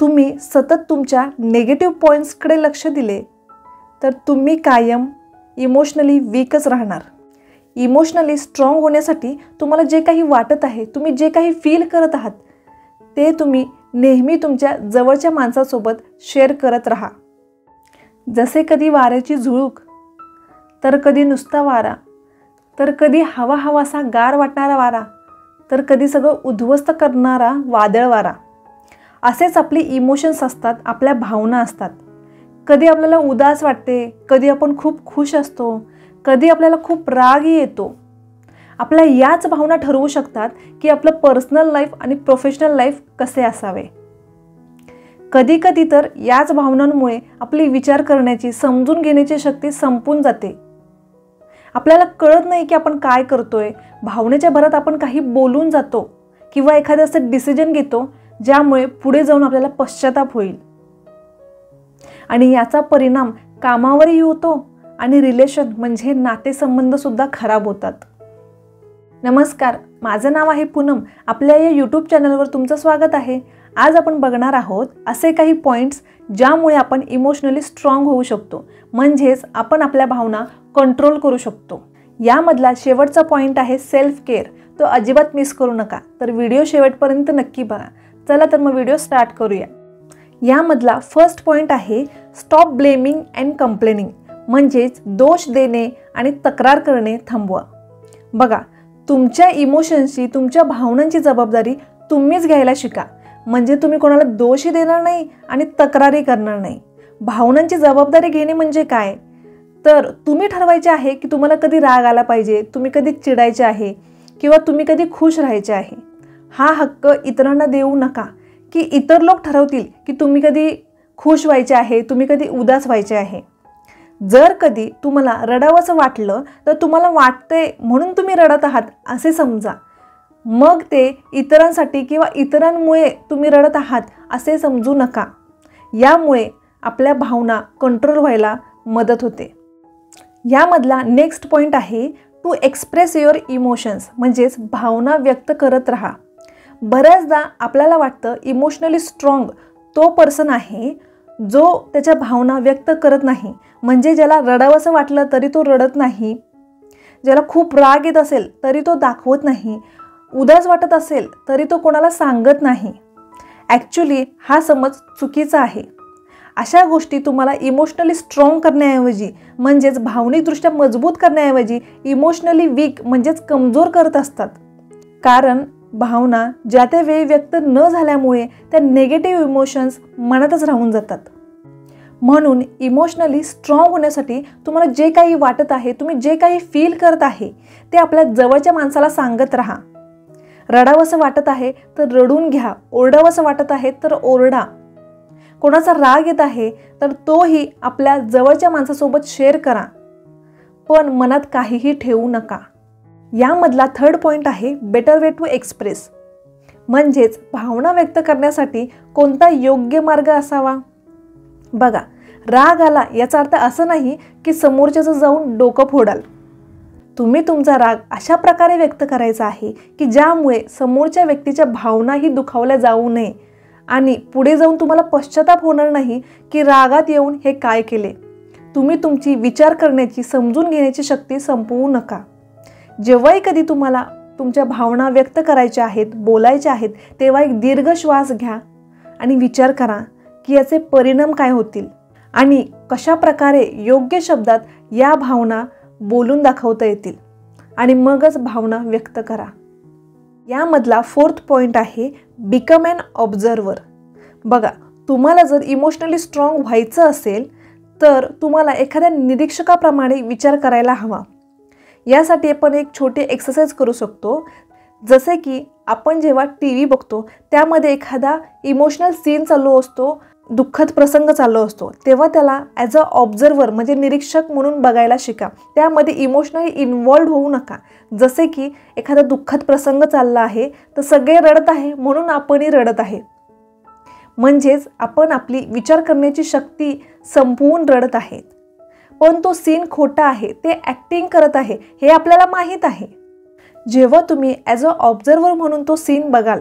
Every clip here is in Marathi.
तुम्ही सतत तुमच्या नेगेटिव्ह पॉईंट्सकडे लक्ष दिले तर तुम्ही कायम इमोशनली वीकच राहणार. इमोशनली स्ट्रॉंग होण्यासाठी तुम्हाला जे काही वाटत आहे, तुम्ही जे काही फील करत आहात, ते तुम्ही नेहमी तुमच्या जवळच्या माणसासोबत शेअर करत राहा. जसे कधी वाऱ्याची झुळूक, तर कधी नुसता वारा, तर कधी हवा हवासा गार वाटणारा वारा, तर कधी सगळं उद्ध्वस्त करणारा वादळ वारा. असेच आपले इमोशन्स असतात, आपल्या भावना असतात. कधी आपल्याला उदास वाटते, कधी आपण खूप खुश असतो, कधी आपल्याला खूप रागही येतो. आपल्या याच भावना ठरवू शकतात की आपलं पर्सनल लाईफ आणि प्रोफेशनल लाईफ कसे असावे. कधी कधी तर याच भावनांमुळे आपली विचार करण्याची, समजून घेण्याची शक्ती संपून जाते. आपल्याला कळत नाही की आपण काय करतोय. भावनेच्या भरात आपण काही बोलून जातो किंवा एखादं असं डिसिजन घेतो ज्यामुळे पुढे जाऊन आपल्याला पश्चाताप होईल. आणि याचा परिणाम कामावरही होतो आणि रिलेशन म्हणजे नातेसंबंध सुद्धा खराब होतात. नमस्कार, माझं नाव आहे पूनम. आपल्या या यूट्यूब चॅनलवर तुमचं स्वागत आहे. आज आपण बघणार आहोत असे काही पॉईंट्स ज्यामुळे आपण इमोशनली स्ट्रॉंग होऊ शकतो, म्हणजेच आपण आपल्या भावना कंट्रोल करू शकतो. यामधला शेवटचा पॉईंट आहे सेल्फ केअर. तो अजिबात मिस करू नका. तर व्हिडिओ शेवटपर्यंत नक्की बघा. चला तर मग व्हिडिओ स्टार्ट करूया. यामधला फर्स्ट पॉईंट आहे स्टॉप ब्लेमिंग अँड कंप्लेनिंग, म्हणजेच दोष देणे आणि तक्रार करणे थांबवा. बघा, तुमच्या इमोशन्सची, तुमच्या भावनांची जबाबदारी तुम्हीच घ्यायला शिका. म्हणजे तुम्ही कोणाला दोषही देणार नाही आणि तक्रारही करणार नाही. भावनांची जबाबदारी घेणे म्हणजे काय, तर तुम्ही ठरवायचे आहे की तुम्हाला कधी राग आला पाहिजे, तुम्ही कधी चिडायचे आहे किंवा तुम्ही कधी खुश राहायचे आहे. हा हक्क इतरांना देऊ नका की इतर लोक ठरवतील की तुम्ही कधी खुश व्हायचे आहे, तुम्ही कधी उदास व्हायचे आहे. जर कधी तुम्हाला रडावंसं वाटलं तर तुम्हाला वाटते म्हणून तुम्ही रडत आहात असे समजा. मग ते इतरांसाठी किंवा इतरांमुळे तुम्ही रडत आहात असे समजू नका. यामुळे आपल्या भावना कंट्रोल व्हायला मदत होते. यामधला नेक्स्ट पॉईंट आहे टू एक्सप्रेस युअर इमोशन्स, म्हणजेच भावना व्यक्त करत राहा. बऱ्याचदा आपल्याला वाटतं इमोशनली स्ट्रॉंग तो पर्सन आहे जो त्याच्या भावना व्यक्त करत नाही. म्हणजे ज्याला रडावंसं वाटलं तरी तो रडत नाही, ज्याला खूप राग येत असेल तरी तो दाखवत नाही, उदास वाटत असेल तरी तो कोणाला सांगत नाही. ॲक्च्युली हा समज चुकीचा आहे. अशा गोष्टी तुम्हाला इमोशनली स्ट्रॉंग करण्याऐवजी, म्हणजेच भावनिकदृष्ट्या मजबूत करण्याऐवजी इमोशनली वीक म्हणजेच कमजोर करत असतात. कारण भावना ज्या त्या वेळी व्यक्त न झाल्यामुळे त्या नेगेटिव्ह इमोशन्स मनातच राहून जातात. म्हणून इमोशनली स्ट्रॉंग होण्यासाठी तुम्हाला जे काही वाटत आहे, तुम्ही जे काही फील करत आहे ते आपल्या जवळच्या माणसाला सांगत राहा. रडावंसं वाटत आहे तर रडून घ्या, ओरडावंसं वाटत आहे तर ओरडा. कोणाचा राग येत आहे तर तोही आपल्या जवळच्या माणसासोबत शेअर करा, पण मनात काहीही ठेवू नका. यामधला थर्ड पॉईंट आहे बेटर वे टू एक्सप्रेस, म्हणजेच भावना व्यक्त करण्यासाठी कोणता योग्य मार्ग असावा. बघा, राग आला याचा अर्थ असं नाही की समोरच्याचं जाऊन डोकं फोडाल. तुम्ही तुमचा राग अशा प्रकारे व्यक्त करायचा आहे की ज्यामुळे समोरच्या व्यक्तीच्या भावनाही दुखावल्या जाऊ नये आणि पुढे जाऊन तुम्हाला पश्चाताप होणार नाही की रागात येऊन हे काय केले. तुम्ही तुमची विचार करण्याची, समजून घेण्याची शक्ती संपवू नका. जेव्हाही कधी तुम्हाला तुमच्या भावना व्यक्त करायच्या आहेत, बोलायच्या आहेत, तेव्हा एक दीर्घ श्वास घ्या आणि विचार करा की याचे परिणाम काय होतील आणि कशा प्रकारे योग्य शब्दात या भावना बोलून दाखवता येतील आणि मगच भावना व्यक्त करा. यामधला फोर्थ पॉईंट आहे बिकम ॲन ऑब्झर्वर. बघा, तुम्हाला जर इमोशनली स्ट्रॉंग व्हायचं असेल तर तुम्हाला एखाद्या निरीक्षकाप्रमाणे विचार करायला हवा. यासाठी आपण एक छोटी एक्सरसाइज करू शकतो. जसे की आपण जेव्हा TV बघतो त्यामध्ये एखादा इमोशनल सीन चालू असतो, दुःखद प्रसंग चालू असतो, तेव्हा त्याला ॲज अ ऑब्झर्वर म्हणजे निरीक्षक म्हणून बघायला शिका. त्यामध्ये इमोशनली इन्व्हॉल्व होऊ नका. जसे की एखादा दुःखद प्रसंग चालला आहे तर सगळे रडत आहे म्हणून आपणही रडत आहे, म्हणजेच आपण आपली विचार करण्याची शक्ती संपवून रडत आहेत. पण तो सीन खोटा आहे, ते ॲक्टिंग करत आहे हे आपल्याला माहीत आहे. जेव्हा तुम्ही ॲज अ ऑब्झर्वर म्हणून तो सीन बघाल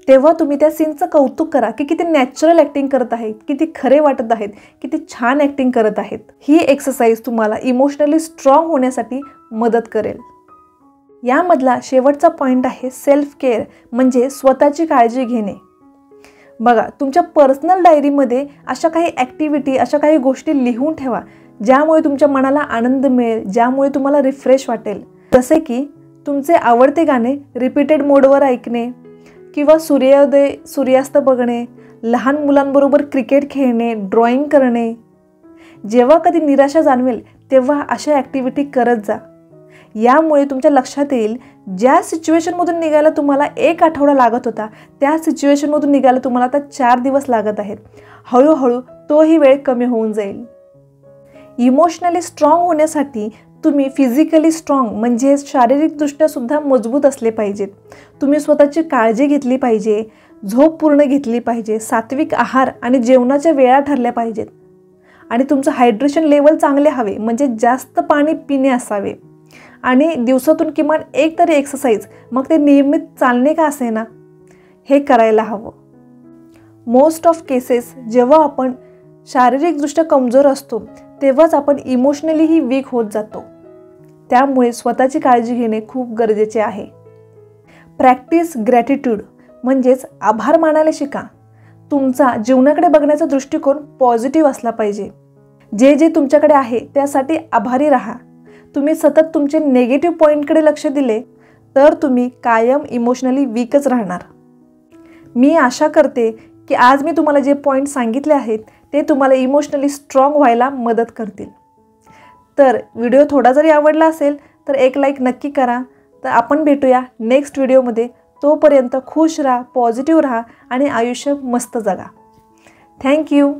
तेव्हा तुम्ही त्या सीनचं कौतुक करा की किती नॅचरल ॲक्टिंग करत आहेत, किती खरे वाटत आहेत, किती छान ॲक्टिंग करत आहेत. ही एक्सरसाइज तुम्हाला इमोशनली स्ट्रॉंग होण्यासाठी मदत करेल. यामधला शेवटचा पॉईंट आहे सेल्फ केअर, म्हणजे स्वतःची काळजी घेणे. बघा, तुमच्या पर्सनल डायरीमध्ये अशा काही ॲक्टिव्हिटी, अशा काही गोष्टी लिहून ठेवा ज्यामुळे तुमच्या मनाला आनंद मिळेल, ज्यामुळे तुम्हाला रिफ्रेश वाटेल. जसे की तुमचे आवडते गाणे रिपीटेड मोडवर ऐकणे, किंवा सूर्योदय सूर्यास्त बघणे, लहान मुलांबरोबर क्रिकेट खेळणे, ड्रॉइंग करणे. जेव्हा कधी निराशा जाणवेल तेव्हा अशा ॲक्टिव्हिटी करत जा. यामुळे तुमच्या लक्षात येईल ज्या सिच्युएशनमधून निघायला तुम्हाला 1 आठवडा लागत होता त्या सिच्युएशनमधून निघायला तुम्हाला आता 4 दिवस लागत आहेत. हळूहळू तोही वेळ कमी होऊन जाईल. इमोशनली स्ट्रॉंग होण्यासाठी तुम्ही फिजिकली स्ट्रॉंग म्हणजे शारीरिकदृष्ट्या सुद्धा मजबूत असले पाहिजेत. तुम्ही स्वतःची काळजी घेतली पाहिजे, झोप पूर्ण घेतली पाहिजे, सात्विक आहार आणि जेवणाच्या वेळा ठरल्या पाहिजेत, आणि तुमचं हायड्रेशन लेवल चांगले हवे म्हणजे जास्त पाणी पिणे असावे, आणि दिवसातून किमान 1 तरी एक्सरसाइज, मग ते नियमित चालणे का असेना, हे करायला हवं. मोस्ट ऑफ केसेस जेव्हा आपण शारीरिकदृष्ट्या कमजोर असतो तेव्हाच आपण इमोशनलीही वीक होत जातो. त्यामुळे स्वतःची काळजी घेणे खूप गरजेचे आहे. प्रॅक्टिस ग्रॅटिट्यूड म्हणजेच आभार मानायला शिका. तुमचा जीवनाकडे बघण्याचा दृष्टिकोन पॉझिटिव्ह असला पाहिजे. जे जे तुमच्याकडे आहे त्यासाठी आभारी राहा. तुम्ही सतत तुमचे नेगेटिव्ह पॉईंटकडे लक्ष दिले तर तुम्ही कायम इमोशनली वीकच राहणार. मी आशा करते की आज मी तुम्हाला जे पॉईंट सांगितले आहेत ते तुम्हाला इमोशनली स्ट्रॉंग व्हायला मदत करतील. तर व्हिडिओ थोडा जरी आवडला असेल तर एक लाईक नक्की करा. तर आपण भेटूया नेक्स्ट व्हिडिओमध्ये. तोपर्यंत खुश राहा, पॉझिटिव्ह राहा आणि आयुष्य मस्त जगा. थँक्यू.